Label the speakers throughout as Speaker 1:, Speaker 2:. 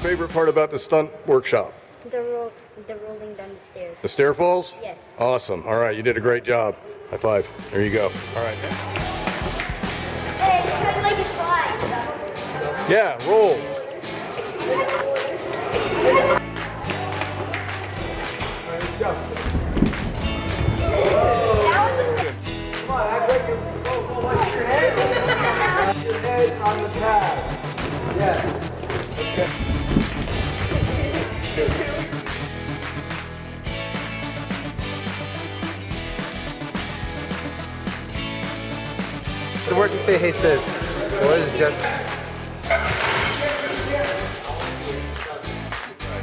Speaker 1: favorite part about the stunt workshop?
Speaker 2: The rolling down the stairs.
Speaker 1: The stair falls?
Speaker 2: Yes.
Speaker 1: Awesome. All right, you did a great job. High five. There you go. All right.
Speaker 2: Hey, it's kind of like a slide.
Speaker 1: Yeah, roll.
Speaker 3: Let's go. Come on, act like you're watch your head. Your head on the pad. Yes. Okay.
Speaker 4: The word can say hey sis. The word is just.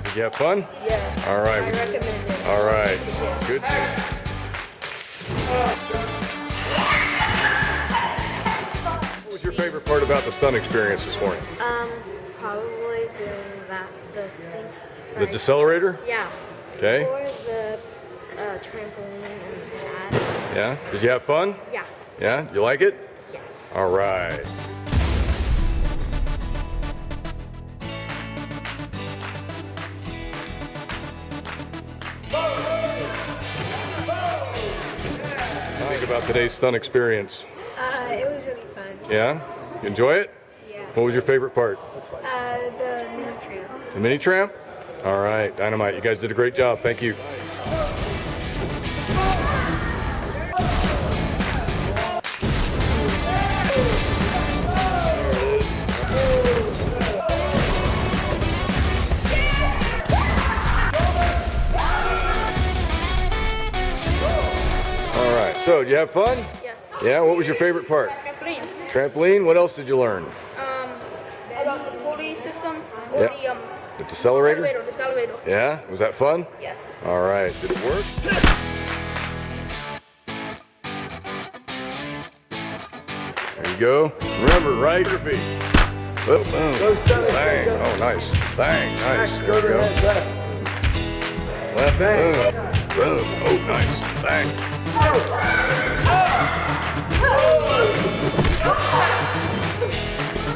Speaker 1: Did you have fun?
Speaker 2: Yes.
Speaker 1: All right.
Speaker 2: I recommend it.
Speaker 1: All right. Good. What was your favorite part about the stunt experience this morning?
Speaker 2: Probably the thing.
Speaker 1: The decelerator?
Speaker 2: Yeah.
Speaker 1: Okay.
Speaker 2: Or the trampoline and that.
Speaker 1: Yeah. Did you have fun?
Speaker 2: Yeah.
Speaker 1: Yeah. You like it?
Speaker 2: Yes.
Speaker 1: All right. Think about today's stunt experience.
Speaker 2: It was really fun.
Speaker 1: Yeah? You enjoy it?
Speaker 2: Yeah.
Speaker 1: What was your favorite part?
Speaker 2: The mini tramp.
Speaker 1: The mini tramp? All right, Dynamite. You guys did a great job. Thank you. All right, so did you have fun?
Speaker 2: Yes.
Speaker 1: Yeah, what was your favorite part?
Speaker 2: Trampoline.
Speaker 1: Trampoline? What else did you learn?
Speaker 2: About the pulley system or
Speaker 1: Yeah. The decelerator?
Speaker 2: the elevator.
Speaker 1: Yeah? Was that fun?
Speaker 2: Yes.
Speaker 1: All right, did it work? There you go. Remember, right your feet. Oh, boom.
Speaker 3: Go Stunt.
Speaker 1: Bang.
Speaker 3: Go.
Speaker 1: Oh, nice. Bang. Nice.
Speaker 3: Max,
Speaker 1: There
Speaker 3: go
Speaker 1: you
Speaker 3: to
Speaker 1: go.
Speaker 3: head left.
Speaker 1: Left.
Speaker 3: Bang.
Speaker 1: Boom. Boom. Oh, nice. Bang.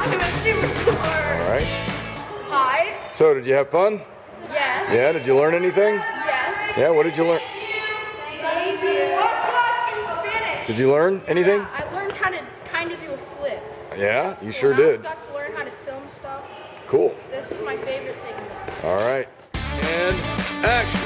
Speaker 1: All right.
Speaker 2: Hi.
Speaker 1: So, did you have fun?
Speaker 2: Yes.
Speaker 1: Yeah. Did you learn anything?
Speaker 2: Yes.
Speaker 1: Yeah. What did you learn? Did you learn anything?
Speaker 2: I learned how to kind of do a flip.
Speaker 1: Yeah. You sure
Speaker 2: When I
Speaker 1: did.
Speaker 2: got to learn how to film stuff.
Speaker 1: Cool.
Speaker 2: This is my favorite thing.
Speaker 1: All right. And action.